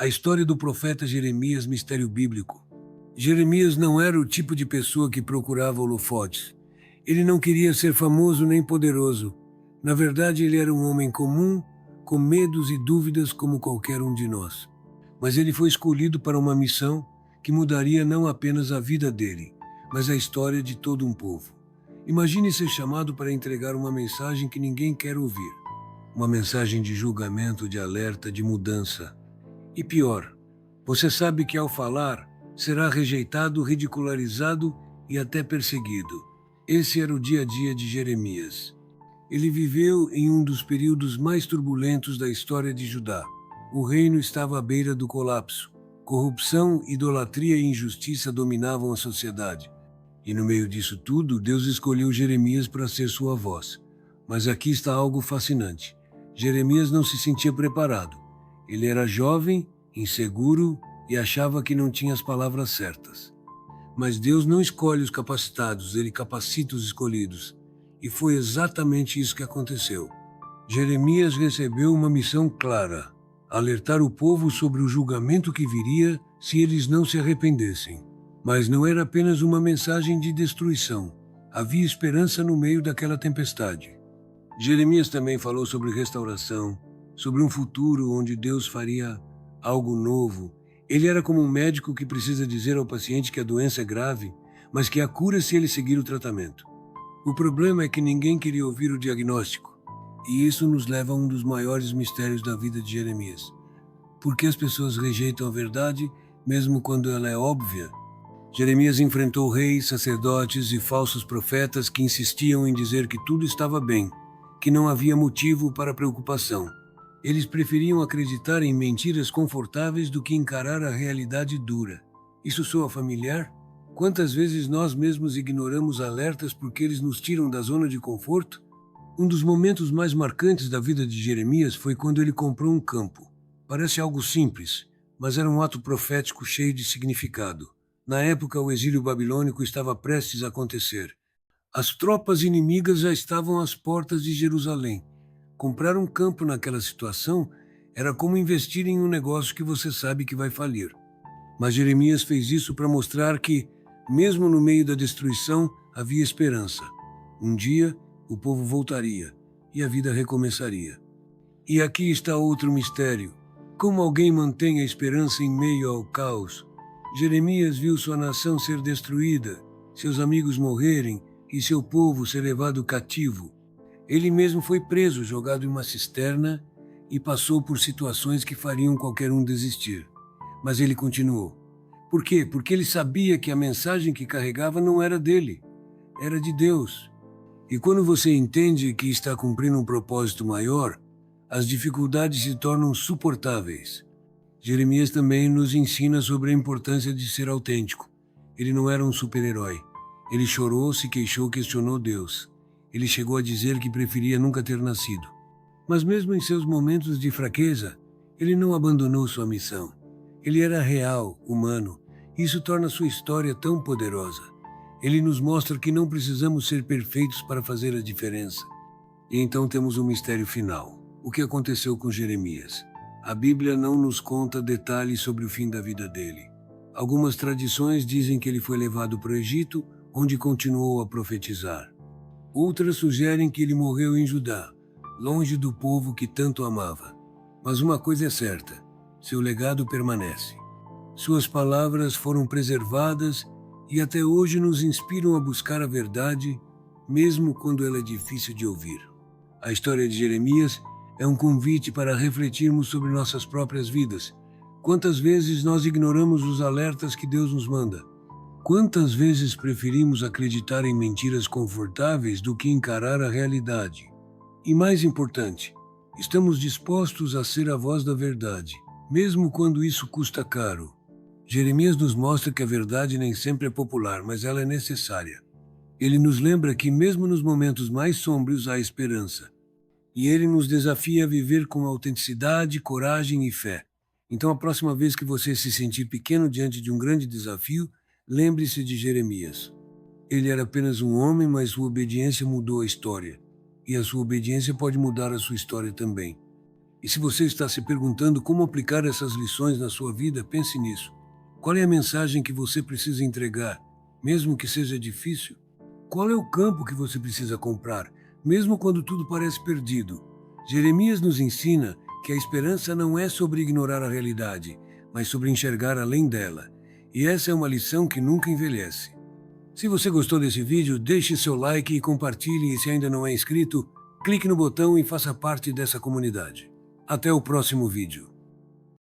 A história do profeta Jeremias, mistério bíblico. Jeremias não era o tipo de pessoa que procurava holofotes. Ele não queria ser famoso nem poderoso. Na verdade, ele era um homem comum, com medos e dúvidas como qualquer um de nós. Mas ele foi escolhido para uma missão que mudaria não apenas a vida dele, mas a história de todo um povo. Imagine ser chamado para entregar uma mensagem que ninguém quer ouvir. Uma mensagem de julgamento, de alerta, de mudança. E pior, você sabe que ao falar, será rejeitado, ridicularizado e até perseguido. Esse era o dia a dia de Jeremias. Ele viveu em um dos períodos mais turbulentos da história de Judá. O reino estava à beira do colapso. Corrupção, idolatria e injustiça dominavam a sociedade. E no meio disso tudo, Deus escolheu Jeremias para ser sua voz. Mas aqui está algo fascinante. Jeremias não se sentia preparado. Ele era jovem, inseguro e achava que não tinha as palavras certas. Mas Deus não escolhe os capacitados, Ele capacita os escolhidos. E foi exatamente isso que aconteceu. Jeremias recebeu uma missão clara: alertar o povo sobre o julgamento que viria se eles não se arrependessem. Mas não era apenas uma mensagem de destruição. Havia esperança no meio daquela tempestade. Jeremias também falou sobre restauração, sobre um futuro onde Deus faria algo novo. Ele era como um médico que precisa dizer ao paciente que a doença é grave, mas que há cura se ele seguir o tratamento. O problema é que ninguém queria ouvir o diagnóstico, e isso nos leva a um dos maiores mistérios da vida de Jeremias. Por que as pessoas rejeitam a verdade, mesmo quando ela é óbvia? Jeremias enfrentou reis, sacerdotes e falsos profetas que insistiam em dizer que tudo estava bem, que não havia motivo para preocupação. Eles preferiam acreditar em mentiras confortáveis do que encarar a realidade dura. Isso soa familiar? Quantas vezes nós mesmos ignoramos alertas porque eles nos tiram da zona de conforto? Um dos momentos mais marcantes da vida de Jeremias foi quando ele comprou um campo. Parece algo simples, mas era um ato profético cheio de significado. Na época, o exílio babilônico estava prestes a acontecer. As tropas inimigas já estavam às portas de Jerusalém. Comprar um campo naquela situação era como investir em um negócio que você sabe que vai falir. Mas Jeremias fez isso para mostrar que, mesmo no meio da destruição, havia esperança. Um dia, o povo voltaria e a vida recomeçaria. E aqui está outro mistério. Como alguém mantém a esperança em meio ao caos? Jeremias viu sua nação ser destruída, seus amigos morrerem e seu povo ser levado cativo. Ele mesmo foi preso, jogado em uma cisterna e passou por situações que fariam qualquer um desistir. Mas ele continuou. Por quê? Porque ele sabia que a mensagem que carregava não era dele, era de Deus. E quando você entende que está cumprindo um propósito maior, as dificuldades se tornam suportáveis. Jeremias também nos ensina sobre a importância de ser autêntico. Ele não era um super-herói. Ele chorou, se queixou, questionou Deus. Ele chegou a dizer que preferia nunca ter nascido. Mas mesmo em seus momentos de fraqueza, ele não abandonou sua missão. Ele era real, humano. Isso torna sua história tão poderosa. Ele nos mostra que não precisamos ser perfeitos para fazer a diferença. E então temos um mistério final. O que aconteceu com Jeremias? A Bíblia não nos conta detalhes sobre o fim da vida dele. Algumas tradições dizem que ele foi levado para o Egito, onde continuou a profetizar. Outras sugerem que ele morreu em Judá, longe do povo que tanto amava. Mas uma coisa é certa, seu legado permanece. Suas palavras foram preservadas e até hoje nos inspiram a buscar a verdade, mesmo quando ela é difícil de ouvir. A história de Jeremias é um convite para refletirmos sobre nossas próprias vidas. Quantas vezes nós ignoramos os alertas que Deus nos manda? Quantas vezes preferimos acreditar em mentiras confortáveis do que encarar a realidade? E mais importante, estamos dispostos a ser a voz da verdade, mesmo quando isso custa caro. Jeremias nos mostra que a verdade nem sempre é popular, mas ela é necessária. Ele nos lembra que mesmo nos momentos mais sombrios há esperança. E ele nos desafia a viver com autenticidade, coragem e fé. Então, a próxima vez que você se sentir pequeno diante de um grande desafio, lembre-se de Jeremias. Ele era apenas um homem, mas sua obediência mudou a história. E a sua obediência pode mudar a sua história também. E se você está se perguntando como aplicar essas lições na sua vida, pense nisso. Qual é a mensagem que você precisa entregar, mesmo que seja difícil? Qual é o campo que você precisa comprar, mesmo quando tudo parece perdido? Jeremias nos ensina que a esperança não é sobre ignorar a realidade, mas sobre enxergar além dela. E essa é uma lição que nunca envelhece. Se você gostou desse vídeo, deixe seu like e compartilhe, e se ainda não é inscrito, clique no botão e faça parte dessa comunidade. Até o próximo vídeo.